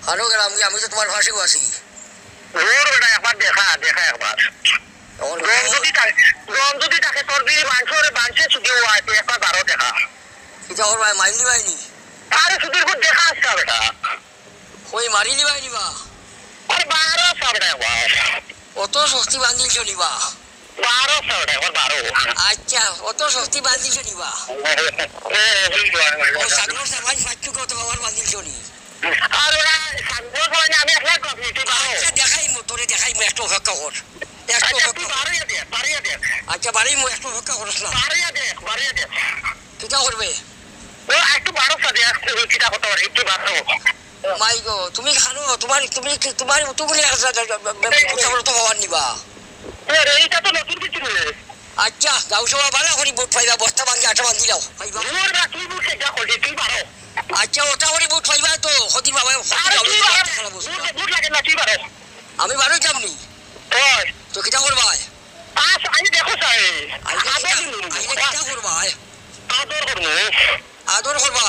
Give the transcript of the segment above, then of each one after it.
হানো গেলাম কি আমি তো তোমার ফাঁসি আছি রোর বেটা একবার দেখা দেখা একবার গম যদি থাকে তোর দিয়ে মাংসে ছুটি হওয়া আছে একবার 12 দেখা এটা ওর ভাই মাইলি ভাইনি আরে ছুটির পর দেখা আসছে বেটা ওই মারিলি ভাইনি বা আরে 12 বেটা একবার অত শক্তি বান্ধিল চলিবা 12 বেটা একবার 12 আচ্ছা অত শক্তি বান্ধিল চলিবা ও সাগর সামাজ ফাটু কত বাবার বান্ধিল চলি আর ওরা সাগর মানে আমি একলা কপি তুই আচ্ছা দেখাই মো তোরে দেখাই মো একটু অপেক্ষা কর একটু অপেক্ষা বাড়িয়া দে আচ্ছা বাড়ি মো একটু অপেক্ষা করছ না বাড়িয়া দে কিটা করবে ও একটু 12 দে কিটা কত একটু 12 মাই গো তুমি খানো তোমার তুমি তো হওয়ার নিবা এইটা তো নতুন কিছু নেই আচ্ছা গাঁও সভা ভালো করি বুট পাইবা বস্তা ভাঙি আটা বান্ধি দাও পাইবা তুই বুট যা করলি তুই পারো আচ্ছা ওটা করে বুট পাইবা তো হদির বাবা বুট লাগে না তুই পারো আমি ভালো যামনি তো কিটা করবা আমি দেখো স্যার কিটা করবা আদর করবো আদর করবা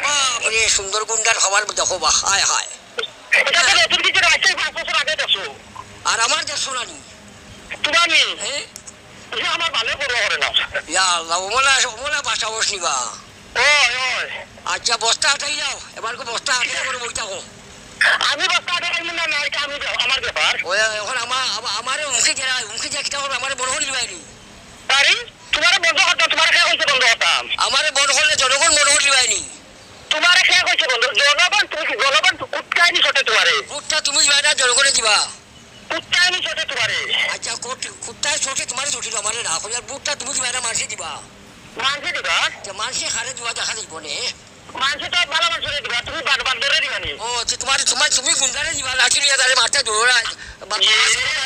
বাপরে সুন্দর গুন্ডার খাবার দেখো বা হায় হায় নতুন কিছু আছে 5 বছর আগে দেখো আর আমার দেখছো না নি তুমি হ্যাঁ আমার ভালো করবো করে না ইয়া আল্লাহ ওমলা বাসা বস নিবা আচ্ছা বস্তা আটাই যাও এবার বস্তা আটাই করে বই থাকো আমি বস্তা আটাই না না এটা আমি আমার ব্যাপার ওই এখন আমার মুখে যা কিটা করবে আমার বড় হলি বাইনি আরে তোমার বন্ধ করতে তোমার কে কইছে বন্ধ করতাম আমার বড় হলে জনগণ বড় হলি বাইনি তোমার কে কইছে বন্ধ জনগণ কুটকাইনি ছোট তোমারে কুটটা তুমি বাইনা জনগণে দিবা কুটকাইনি ছোট তোমারে আচ্ছা কুটটায় ছোটে তোমার ছোটি আমারে না হলে বুটটা তুমি বাইনা মানসে দিবা মানসে দিবা মানসে খারে দিবা দেখা যাইব নে মানসে তো ভালো মানসে দিবা তুমি বান্দরে দিবা নি ও তুমি গুন্ডারে দিবা লাঠি নিয়ে তারে মারতে দৌড়া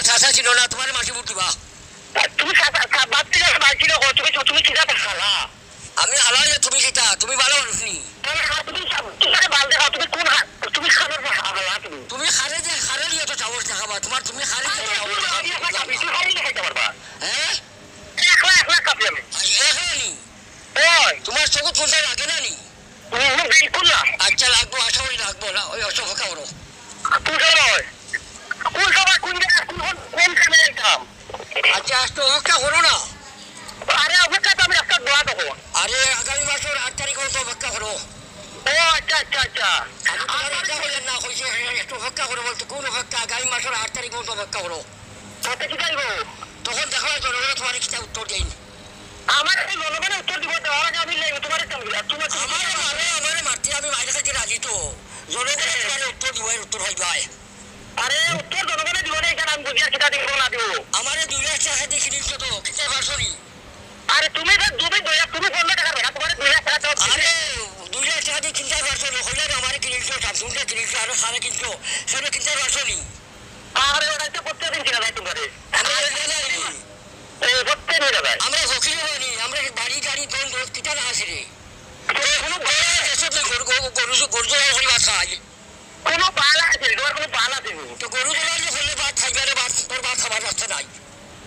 চাষা ছিল না তোমার মাসি বুট দিবা তুমি তুমি কিটা খালা আমি হালা তুমি সেটা তুমি ভালো মানুষ নি তুমি খাবার হালা তুমি খারে যে খারে দিয়ে তো চাবস দেখাবা তুমি খারে হ্যাঁ তোমার চোখ কোনটা লাগে না নি বিলকুল না আচ্ছা লাগবো আশা করি লাগবো না ওই অসভ্যকা করো আচ্ছা একটু অপেক্ষা করো না আরে অপেক্ষা তো আমি একটা দোয়া দেবো আরে আগামী মাসের 8 তারিখ তো অপেক্ষা করো ও আচ্ছা আচ্ছা আচ্ছা না হয়েছে একটু অপেক্ষা করো বলতো কোন অপেক্ষা আগামী মাসের 8 তারিখ মতো অপেক্ষা করো কত কি চাইবো তখন দেখা যায় জনগণ তোমার কিটা উত্তর দেয়নি আমার এই জনগণের উত্তর দিব দেওয়ার আগে আমি তোমার আমার মারতে আমি মাইনে খাইতে রাজি তো জনগণের তোমার উত্তর দিব উত্তর হয় ভাই আরে উত্তর জনগণের দিব না এখানে আমি বুঝিয়া কিটা দিব না দিব আমার 2 লাখ টাকা দেখি নিচ্ছ তো কিটা পারছনি আরে তুমি তুমি 2 লাখ তুমি 15 টাকা রাখা তোমার 2 লাখ টাকা আরে 2 লাখ টাকা দিয়ে চিন্তা পারছনি হইলে আমার কিনছো স্যামসুংটা কিনছো আর সারা কিনছো সেটা চিন্তা পারছনি আরে ওটা তো করতে দিন কিনা ভাই তোমারে আমরা করতে নিয়ে যাবে আমরা ফকির বানি আমরা বাড়ি গাড়ি কোন রোড কিটা না আসে রে কোনো গরু হলি ভাত খাই কোনো পালা আছে তোমার কোনো পালা আছে তো গরু জোড়া হলে ভাত খাইবে না ভাত তোর ভাত খাবার রাস্তা নাই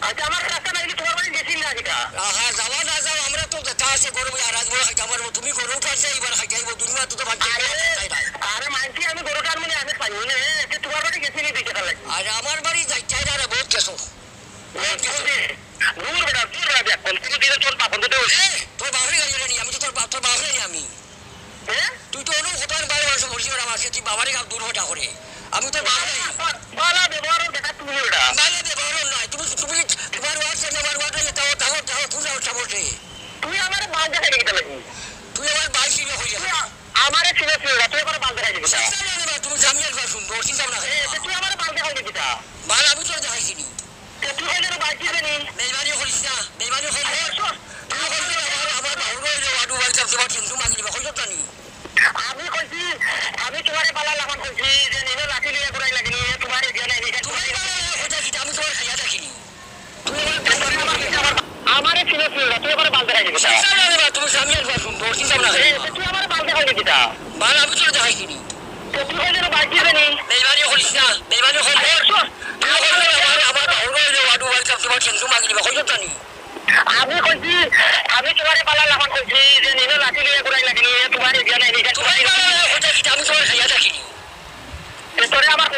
আচ্ছা আমার রাস্তা নাই তোমার বাড়ি গেছি না যেটা হ্যাঁ যাওয়া না যাও আমরা তো দেখা আছে গরু আর আজ বড় খাইতে আমার তুমি গরু উঠাচ্ছে এবার খাইতে আইব দুনিয়া তো ভাত আরে মানছি আমি গরু টান মানে আমি পাই না তোমার বাড়ি গেছি নি দিতে লাগে আর আমার বাড়ি যাই চাই না বহুত কেসো দূর বেটা কোন দিনে চল পাপন তো তোর বাপরে গাড়ি নি আমি তো তোর বাপরে নি আমি তুই তো অনু হতার বাইরে মানুষ বলছি ওরা মাসে তুই বাবারে গাও দূর হটা করে আমি তো বালা ব্যবহার দেখা তুমি ওটা বালা ব্যবহার নয় তুমি তোমার ওয়ার্ড সে আমার ওয়ার্ড তাও তুমি সামনে তুই আমার বাল দেখা দিতে লাগি তুই আমার বাল ছিল হই যাবে আমারে ছিল তুই আমার বাল দেখা দিবি তুমি জামিয়ার কথা শুনবো চিন্তা না তুই আমার বাল দেখা দিবি বাল আমি তোর দেখাইছিনি তুই হইলে বাল দিবি নি বেইমানি করিস না বেইমানি হইলে তুই কইছিস আমার বাহুর হইলে ওয়াডু বাল চাপ তোমার কিন্তু মাগি দিবা কইছ জানি আমি কইছি আমি তোমারে বালা লাগান কইছি যে নিলে লাঠি লিয়ে ঘুরাই লাগনি তোমারে গেলে নি তুমি হইতা কি আমি তোর খাইয়া দেখিনি তুই আমারে ছিল তুই আমার বাল দেখা দিবি তুমি জামিয়ার কথা শুনবো চিন্তা না তুই আমার বাল দেখা দিবি বাল আমি তোর দেখাইছিনি তুই হইলে বাল দিবি নি বেইমানি করিস না বেইমানি হইলে আমার বাহুর হইলে ওয়াডু বাল চাপ তোমার কিন্তু মাগি দিবা কইছ জানি আমি কইছি আমি তোমারে বালা লাগান কইছি যে নিলে লাঠি লিয়ে ঘুরাই লাগনি তোমারে গেলে নি তুমি হইতা কি আমি তোর খাইয়া দেখিনি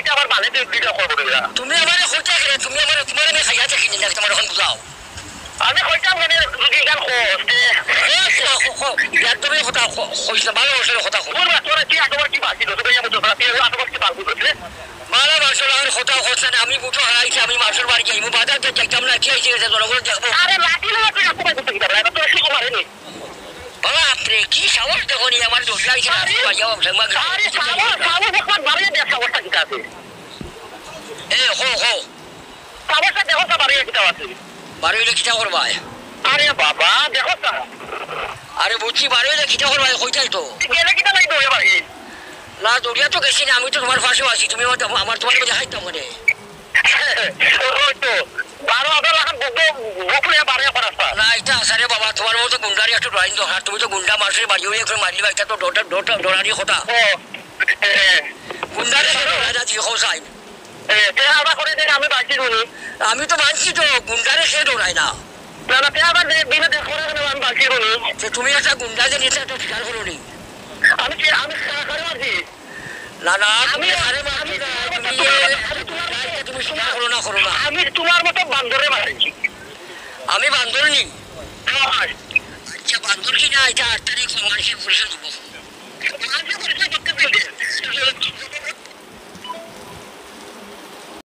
এটা আবার ভালো দুইটা করবো না তুমি আমার হইতে গেলে তুমি আমার তোমার আমি খাইয়া থাকি না তোমার এখন বুঝাও আমি কইতাম মানে যদি গান খোস্তে একদমই কথা কইস না ভালো বসে কথা কই তোর তোরা কি আটবার কি বাকি তো ভাই আমার তো তুই আটবার কি পারবো বুঝলে ভালো মানুষের আমার কথা হচ্ছে না আমি বুঝো হারাইছি আমি মানুষের বাড়ি যাইবো বাজারতে দেখতাম না কি হয়েছে জনগণ দেখবো আরে লাঠি না তুই আটবার করতে কি পারবে তো কি মারেনি বাবা আপনি কি সাহস দেখো নি আমার দোষ লাগছে আরে সাবো একবার বাড়িয়ে দেখ সাবটা কি আছে এ হো হো সাবটা দেখো সব বাড়িয়ে কি আছে বাড়ি হইলে কিটা করবা আরে বাবা দেখো তা আরে বুঝছি বাড়ি হইলে কিটা করবা কইতাই তো গেলে কিটা নাই দৌড়ে বাড়ি না দৌড়িয়া তো গেছি না আমি তো তোমার পাশেও আছি তুমি আমার তোমার মধ্যে হাইতাম মানে ওই তো 12,000 লাখ বকুলে বাড়িয়ে করাস্তা না এটা আসারে বাবা তোমার মতো গুন্ডারি একটু ড্রয়িং দরকার তুমি তো গুন্ডা মানুষের বাড়ি হয়ে একটু মারলি এটা তো ডরানি কথা ও গুন্ডারে ডরা দিয়ে হোসাইন তেরা করে দেন আমি বাঁচি নুনি আমি তো মানছি তো গুন্ডারে সে ডরায় না না না তেরা বিনা দেখ করে আমি বাঁচি নুনি যে তুমি একটা গুন্ডা যে নিতে একটা স্বীকার করো নি আমি খারাপ মারছি না না তুমি আরে মারছি না তুমি স্বীকার করো না আমি তোমার মতো বান্দরে মারছি আমি বান্দর নি আচ্ছা বান্দর কি না এটা 8 তারিখ মানুষের পুলিশে দেবো